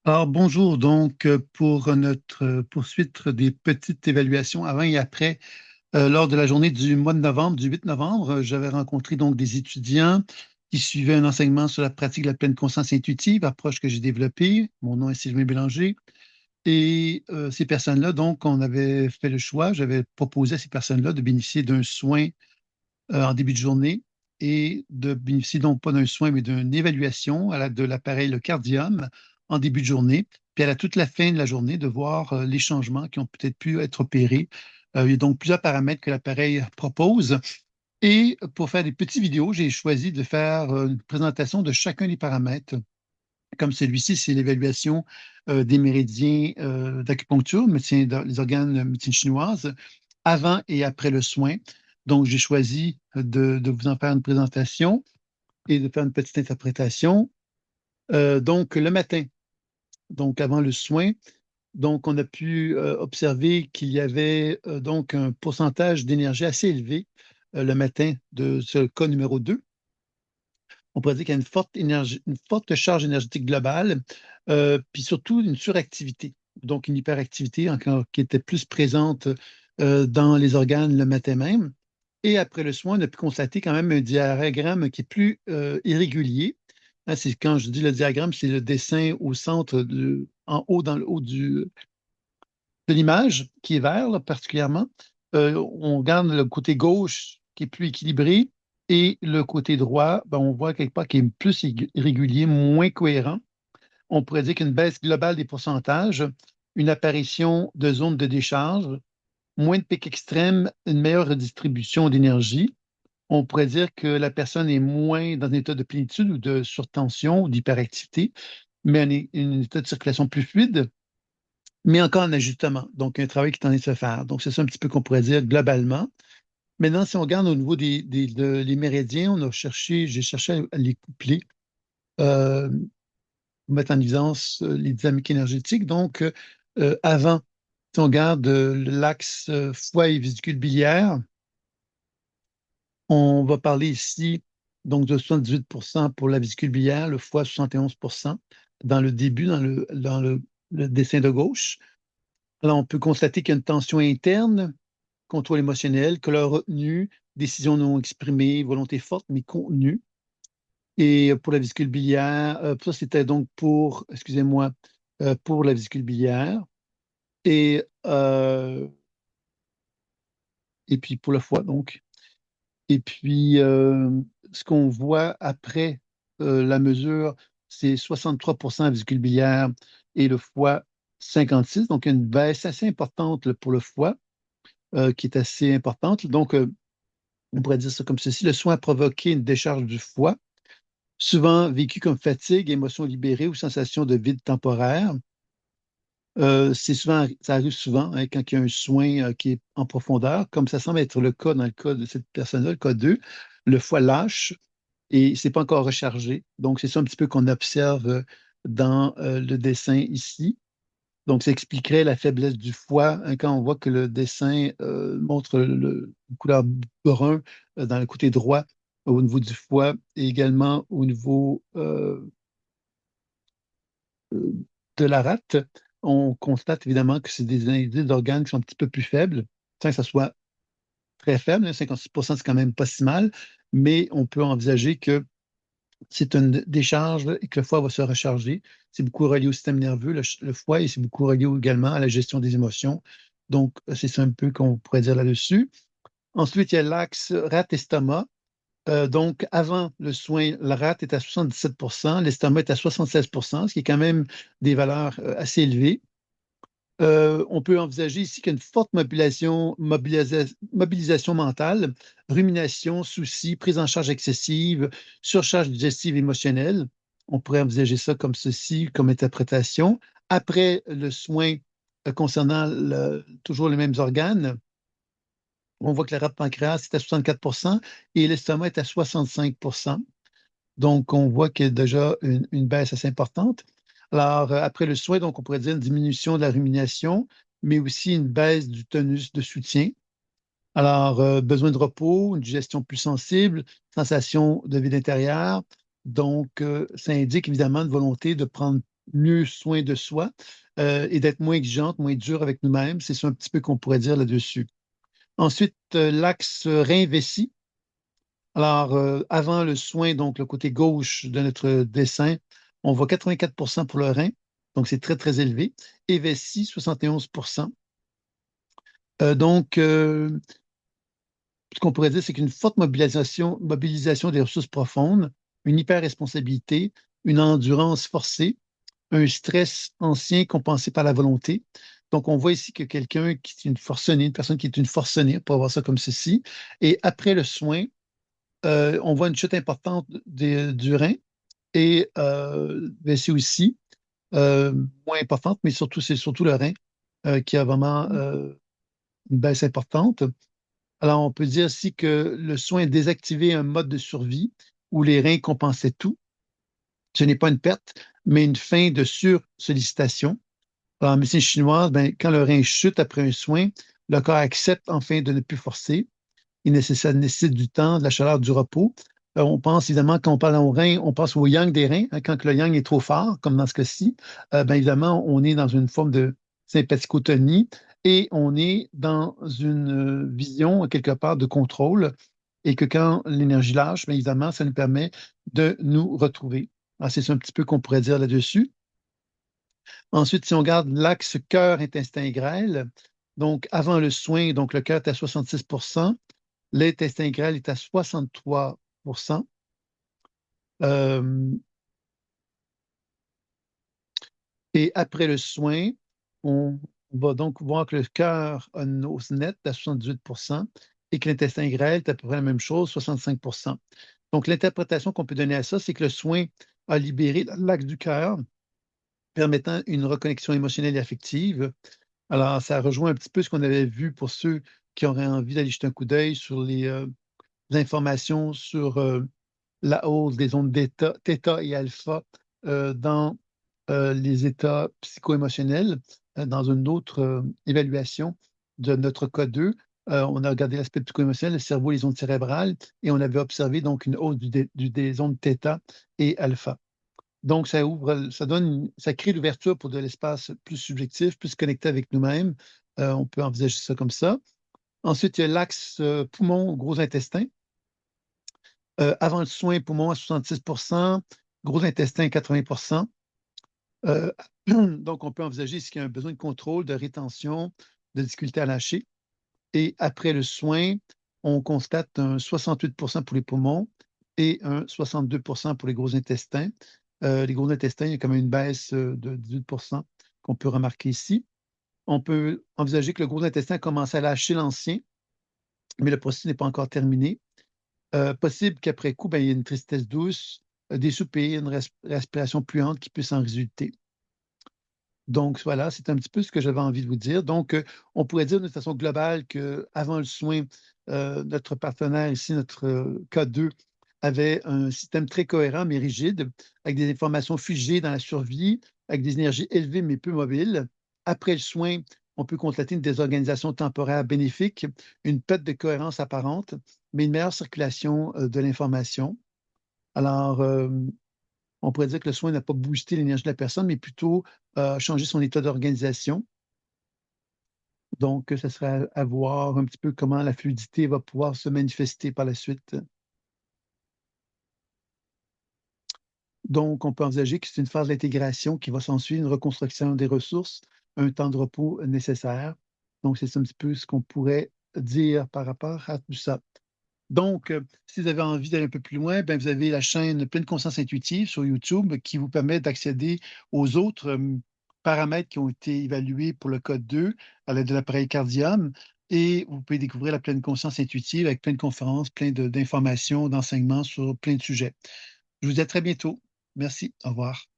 Alors, bonjour. Donc, pour notre poursuite des petites évaluations avant et après, lors de la journée du mois de novembre, du 8 novembre, j'avais rencontré donc des étudiants qui suivaient un enseignement sur la pratique de la pleine conscience intuitive, approche que j'ai développée. Mon nom est Sylvain Bélanger. Et ces personnes-là, donc, on avait fait le choix, j'avais proposé à ces personnes-là de bénéficier d'un soin en début de journée et de bénéficier donc pas d'un soin, mais d'une évaluation de l'appareil, le cardium, en début de journée, puis à toute la fin de la journée, de voir les changements qui ont peut-être pu être opérés. Il y a donc plusieurs paramètres que l'appareil propose. Et pour faire des petites vidéos, j'ai choisi de faire une présentation de chacun des paramètres. Comme celui-ci, c'est l'évaluation des méridiens d'acupuncture, les organes de médecine chinoise, avant et après le soin. Donc, j'ai choisi de vous en faire une présentation et de faire une petite interprétation. Donc, le matin, donc avant le soin, donc on a pu observer qu'il y avait donc un pourcentage d'énergie assez élevé le matin de ce cas numéro 2. On pourrait dire qu'il y a une forte énergie, une forte charge énergétique globale, puis surtout une suractivité, donc une hyperactivité encore qui était plus présente dans les organes le matin même. Et après le soin, on a pu constater quand même un diagramme qui est plus irrégulier. Hein, c'est quand je dis le diagramme, c'est le dessin au centre, en haut, dans le haut de l'image, qui est vert là, particulièrement. On regarde le côté gauche qui est plus équilibré et le côté droit, ben, on voit quelque part qui est plus irrégulier, moins cohérent. On pourrait dire qu'une baisse globale des pourcentages, une apparition de zones de décharge, moins de pics extrêmes, une meilleure redistribution d'énergie. On pourrait dire que la personne est moins dans un état de plénitude ou de surtension ou d'hyperactivité, mais un état de circulation plus fluide, mais encore en ajustement. Donc, un travail qui est en train de se faire. Donc, c'est ça un petit peu qu'on pourrait dire globalement. Maintenant, si on regarde au niveau les méridiens, j'ai cherché à les coupler, euh, pour mettre en évidence les dynamiques énergétiques. Donc, avant, si on regarde l'axe foie et vésicule biliaire, on va parler ici donc de 78 pour la vésicule biliaire, le foie 71 dans le début, le dessin de gauche. Alors, on peut constater qu'il y a une tension interne, contrôle émotionnel, colère retenue, décision non exprimée, volonté forte mais contenue. Et pour la vésicule biliaire, ça c'était donc excusez-moi, pour la vésicule biliaire. Et, euh, et puis pour le foie, donc. Et puis, ce qu'on voit après la mesure, c'est 63 vésicule biliaire et le foie 56. Donc, une baisse assez importante là, pour le foie, qui est assez importante. Donc, on pourrait dire ça comme ceci. Le soin a provoqué une décharge du foie, souvent vécu comme fatigue, émotion libérée ou sensation de vide temporaire. Ça arrive souvent hein, quand il y a un soin qui est en profondeur, comme ça semble être le cas dans le cas de cette personne-là, le cas 2. Le foie lâche et c'est pas encore rechargé. Donc, c'est ça un petit peu qu'on observe dans le dessin ici. Donc, ça expliquerait la faiblesse du foie hein, quand on voit que le dessin montre une couleur brun dans le côté droit au niveau du foie et également au niveau de la rate. On constate évidemment que c'est des indices d'organes qui sont un petit peu plus faibles, sans que ça soit très faible, hein, 56 c'est quand même pas si mal, mais on peut envisager que c'est une décharge et que le foie va se recharger. C'est beaucoup relié au système nerveux, le foie, et c'est beaucoup relié également à la gestion des émotions. Donc, c'est ça un peu qu'on pourrait dire là-dessus. Ensuite, il y a l'axe rat-estomac. Donc, avant le soin, la rate est à 77 l'estomac est à 76 ce qui est quand même des valeurs assez élevées. On peut envisager ici qu'il y a une forte mobilisation mentale, rumination, soucis, prise en charge excessive, surcharge digestive émotionnelle. On pourrait envisager ça comme ceci, comme interprétation. Après le soin concernant toujours les mêmes organes, on voit que la rate pancréas est à 64 et l'estomac est à 65. Donc, on voit qu'il y a déjà une baisse assez importante. Alors, après le soin, donc, on pourrait dire une diminution de la rumination, mais aussi une baisse du tonus de soutien. Alors, besoin de repos, une digestion plus sensible, sensation de vide intérieur. Donc, ça indique évidemment une volonté de prendre mieux soin de soi et d'être moins exigeante, moins dure avec nous-mêmes. C'est ça un petit peu qu'on pourrait dire là-dessus. Ensuite, l'axe rein-vessie. Alors, avant le soin, donc le côté gauche de notre dessin, on voit 84 pour le rein, donc c'est très, très élevé, et vessie, 71. Donc, ce qu'on pourrait dire, c'est qu'une forte mobilisation des ressources profondes, une hyper-responsabilité, une endurance forcée, un stress ancien compensé par la volonté. Donc, on voit ici que quelqu'un qui est une forcenée, une personne qui est une forcenée, pour voir ça comme ceci, et après le soin, on voit une chute importante du rein et vessie aussi, euh, moins importante, mais surtout, c'est surtout le rein qui a vraiment une baisse importante. Alors, on peut dire aussi que le soin a désactivé un mode de survie où les reins compensaient tout. Ce n'est pas une perte, mais une fin de sursollicitation. Alors, en médecine chinoise, ben, quand le rein chute après un soin, le corps accepte enfin de ne plus forcer. Ça nécessite du temps, de la chaleur, du repos. On pense évidemment, quand on parle au rein, on pense au yang des reins. Hein, quand le yang est trop fort, comme dans ce cas-ci, ben, évidemment, on est dans une forme de sympathicotonie et on est dans une vision, quelque part, de contrôle. Et que quand l'énergie lâche, bien évidemment, ça nous permet de nous retrouver. Alors, c'est ça un petit peu qu'on pourrait dire là-dessus. Ensuite, si on regarde l'axe cœur, intestin, grêle, donc avant le soin, donc le cœur est à 66. L'intestin grêle est à 63. Euh, et après le soin, on va donc voir que le cœur a une hausse nette à 78 et que l'intestin grêle est à peu près la même chose, 65. Donc, l'interprétation qu'on peut donner à ça, c'est que le soin a libéré l'axe du cœur, permettant une reconnexion émotionnelle et affective. Alors, ça rejoint un petit peu ce qu'on avait vu pour ceux qui auraient envie d'aller jeter un coup d'œil sur les informations sur la hausse des ondes θ et alpha dans les états psycho-émotionnels. Dans une autre évaluation de notre cas 2, on a regardé l'aspect psycho-émotionnel, le cerveau, les ondes cérébrales, et on avait observé donc une hausse des ondes θ et alpha. Donc, ça ouvre, ça crée l'ouverture pour de l'espace plus subjectif, plus connecté avec nous-mêmes. On peut envisager ça comme ça. Ensuite, il y a l'axe poumon, gros intestin. Avant le soin, poumon à 66 gros intestin 80 Euh, donc, on peut envisager ce qu'il y a un besoin de contrôle, de rétention, de difficulté à lâcher. Et après le soin, on constate un 68 pour les poumons et un 62 pour les gros intestins. Les gros intestins, il y a quand même une baisse de 18 qu'on peut remarquer ici. On peut envisager que le gros intestin a commencé à lâcher l'ancien, mais le processus n'est pas encore terminé. Possible qu'après coup, ben, il y ait une tristesse douce, des soupirs, une respiration puante qui puisse en résulter. Donc voilà, c'est un petit peu ce que j'avais envie de vous dire. Donc, on pourrait dire de façon globale qu'avant le soin, notre partenaire ici, notre cas 2, avait un système très cohérent mais rigide, avec des informations figées dans la survie, avec des énergies élevées mais peu mobiles. Après le soin, on peut constater une désorganisation temporaire bénéfique, une perte de cohérence apparente, mais une meilleure circulation de l'information. Alors, on pourrait dire que le soin n'a pas boosté l'énergie de la personne, mais plutôt changé son état d'organisation. Donc, ce serait à voir un petit peu comment la fluidité va pouvoir se manifester par la suite. Donc, on peut envisager que c'est une phase d'intégration qui va s'ensuivre, une reconstruction des ressources, un temps de repos nécessaire. Donc, c'est un petit peu ce qu'on pourrait dire par rapport à tout ça. Donc, si vous avez envie d'aller un peu plus loin, ben, vous avez la chaîne Pleine Conscience Intuitive sur YouTube qui vous permet d'accéder aux autres paramètres qui ont été évalués pour le code 2 à l'aide de l'appareil Cardium. Et vous pouvez découvrir la pleine conscience intuitive avec plein de conférences, d'informations, d'enseignements sur plein de sujets. Je vous dis à très bientôt. Merci. Au revoir.